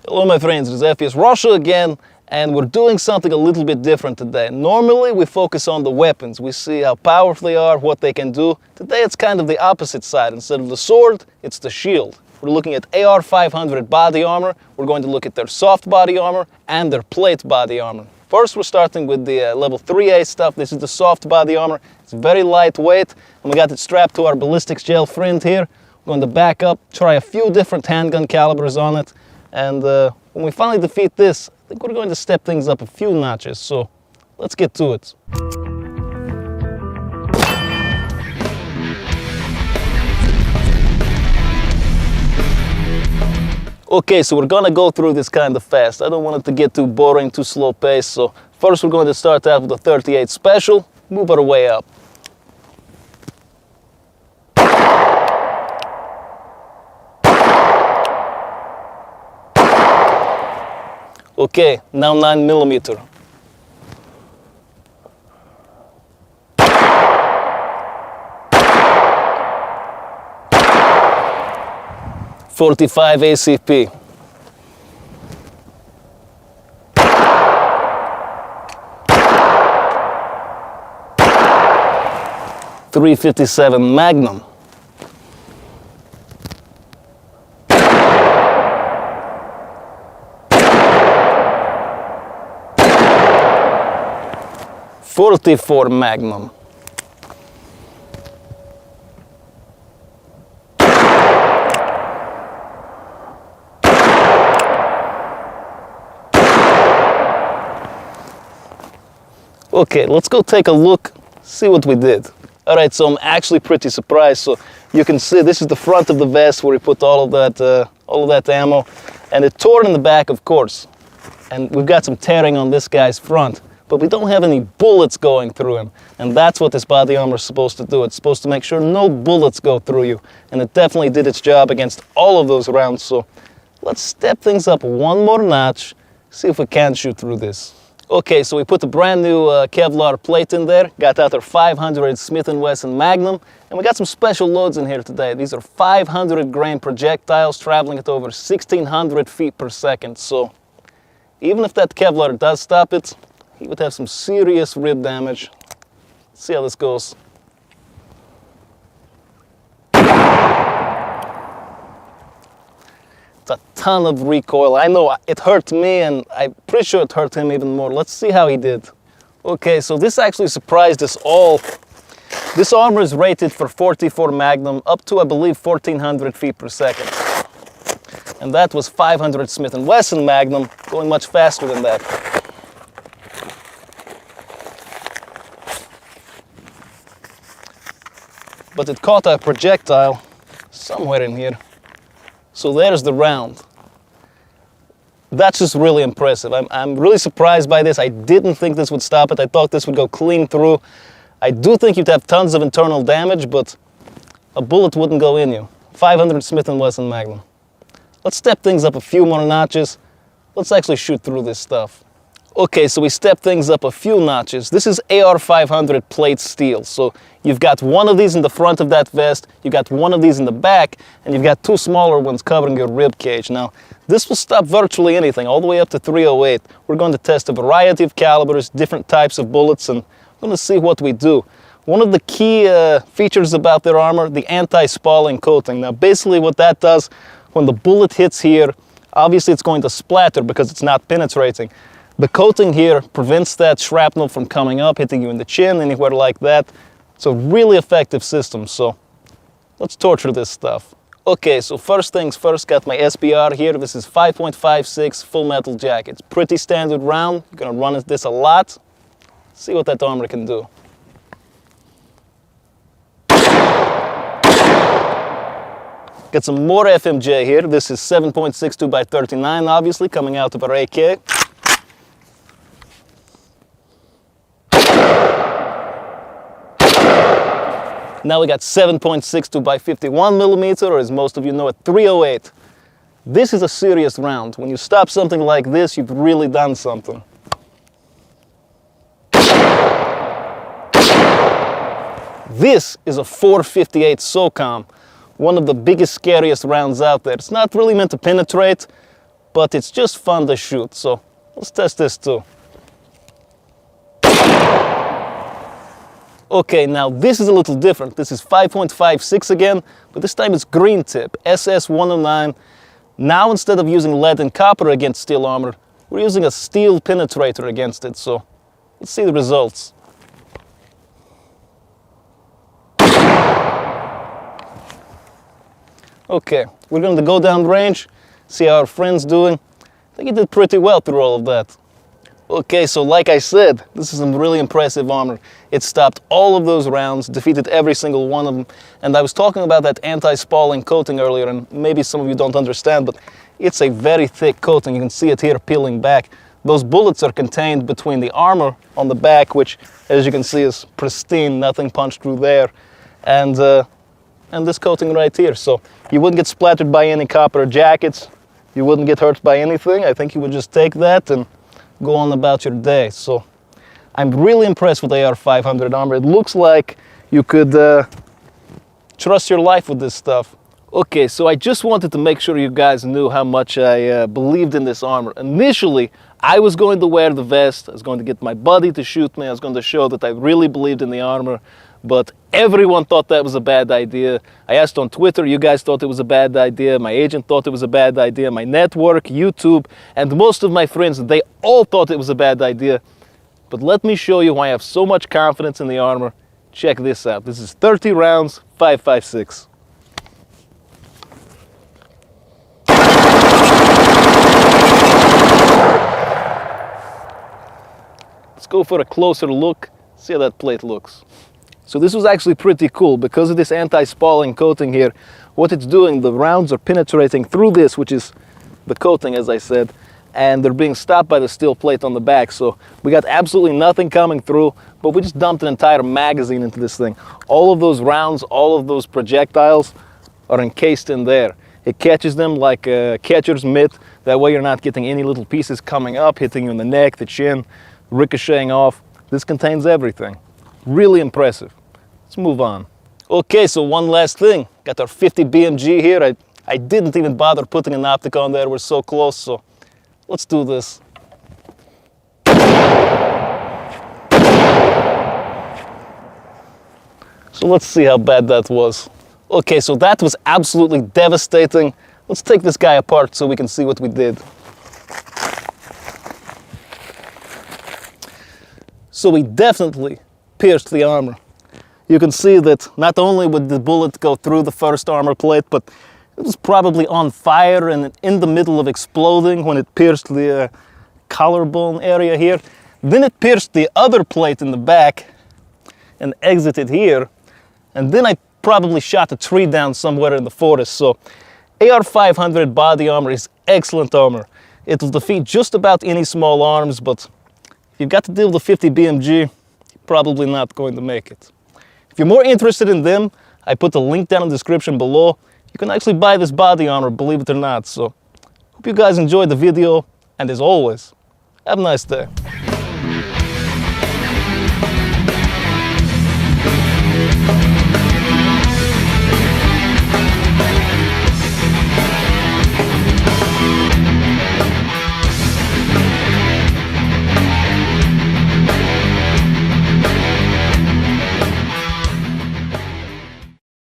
Hello my friends, it's FS Russia again, and we're doing something a little bit different today. Normally we focus on the weapons, we see how powerful they are, what they can do. Today it's kind of the opposite side. Instead of the sword, it's the shield. We're looking at AR500 body armor, we're going to look at their soft body armor and their plate body armor. First we're starting with the level 3A stuff. This is the soft body armor. It's very lightweight, and we got it strapped to our ballistics gel friend here. We're going to back up, try a few different handgun calibers on it. And when we finally defeat this, I think we're going to step things up a few notches, so let's get to it. Okay, so we're gonna go through this kind of fast. I don't want it to get too boring, too slow paced, so first we're going to start out with the 38 Special, move our way up. Okay, now 9mm. .45 ACP. .357 Magnum. .44 Magnum. Okay, let's go take a look, see what we did. All right, so I'm actually pretty surprised. So you can see this is the front of the vest where we put all of that ammo, and it tore in the back, of course. And we've got some tearing on this guy's front, but we don't have any bullets going through him. And that's what this body armor is supposed to do. It's supposed to make sure no bullets go through you. And it definitely did its job against all of those rounds. So let's step things up one more notch, see if we can shoot through this. Okay, so we put the brand new Kevlar plate in there, got out our 500 Smith & Wesson Magnum, and we got some special loads in here today. These are 500 grain projectiles traveling at over 1,600 feet per second. So even if that Kevlar does stop it, he would have some serious rib damage. Let's see how this goes. It's a ton of recoil. I know it hurt me, and I'm pretty sure it hurt him even more. Let's see how he did. Okay, so this actually surprised us all. This armor is rated for .44 Magnum up to, I believe, 1,400 feet per second. And that was 500 Smith & Wesson Magnum, going much faster than that. But it caught a projectile somewhere in here. So there's the round. That's just really impressive. I'm really surprised by this. I didn't think this would stop it. I thought this would go clean through. I do think you'd have tons of internal damage, but a bullet wouldn't go in you. 500 Smith & Wesson Magnum. Let's step things up a few more notches. Let's actually shoot through this stuff. Okay, so we step things up a few notches. This is AR500 plate steel. So you've got one of these in the front of that vest, you've got one of these in the back, and you've got two smaller ones covering your rib cage. Now, this will stop virtually anything, all the way up to .308. We're going to test a variety of calibers, different types of bullets, and we're going to see what we do. One of the key features about their armor, the anti-spalling coating. Now, basically what that does, when the bullet hits here, obviously it's going to splatter because it's not penetrating. The coating here prevents that shrapnel from coming up, hitting you in the chin, anywhere like that. It's a really effective system, so let's torture this stuff. Okay, so first things first, got my SBR here. This is 5.56 full metal jacket. It's pretty standard round. You're gonna run this a lot. See what that armor can do. Got some more FMJ here. This is 7.62 by 39, obviously, coming out of our AK. Now we got 7.62 by 51mm, or as most of you know it, .308. This is a serious round. When you stop something like this, you've really done something. This is a .458 SOCOM, one of the biggest, scariest rounds out there. It's not really meant to penetrate, but it's just fun to shoot. So let's test this too. Okay, now this is a little different. This is 5.56 again, but this time it's green tip, SS109. Now instead of using lead and copper against steel armor, we're using a steel penetrator against it. So let's see the results. Okay, we're going to go down range, see how our friend's doing. I think he did pretty well through all of that. Okay, so like I said, this is some really impressive armor. It stopped all of those rounds, defeated every single one of them. And I was talking about that anti-spalling coating earlier, and maybe some of you don't understand, but it's a very thick coating. You can see it here peeling back. Those bullets are contained between the armor on the back, which, as you can see, is pristine, nothing punched through there, and this coating right here. So you wouldn't get splattered by any copper jackets. You wouldn't get hurt by anything. I think you would just take that and go on about your day. So I'm really impressed with AR500 armor. It looks like you could trust your life with this stuff. Okay, so I just wanted to make sure you guys knew how much I believed in this armor. Initially, I was going to wear the vest. I was going to get my buddy to shoot me. I was going to show that I really believed in the armor. But everyone thought that was a bad idea. I asked on Twitter, you guys thought it was a bad idea. My agent thought it was a bad idea. My network, YouTube, and most of my friends, they all thought it was a bad idea. But let me show you why I have so much confidence in the armor. Check this out. This is 30 rounds, 5.56. Let's go for a closer look, see how that plate looks. So this was actually pretty cool because of this anti-spalling coating here. What it's doing, the rounds are penetrating through this, which is the coating, as I said, and they're being stopped by the steel plate on the back. So we got absolutely nothing coming through, but we just dumped an entire magazine into this thing. All of those rounds, all of those projectiles are encased in there. It catches them like a catcher's mitt. That way you're not getting any little pieces coming up, hitting you in the neck, the chin, ricocheting off. This contains everything. Really impressive. Let's move on. Okay, so one last thing. Got our 50 BMG here. I didn't even bother putting an optic on there. We're so close, so let's do this. So let's see how bad that was. Okay, so that was absolutely devastating. Let's take this guy apart so we can see what we did. So we definitely pierced the armor. You can see that not only would the bullet go through the first armor plate, but it was probably on fire and in the middle of exploding when it pierced the collarbone area here. Then it pierced the other plate in the back and exited here. And then I probably shot a tree down somewhere in the forest. So AR500 body armor is excellent armor. It'll defeat just about any small arms, but if you've got to deal with the 50 BMG, you're probably not going to make it. If you're more interested in them, I put the link down in the description below. You can actually buy this body armor, believe it or not. So, hope you guys enjoyed the video, and as always, have a nice day.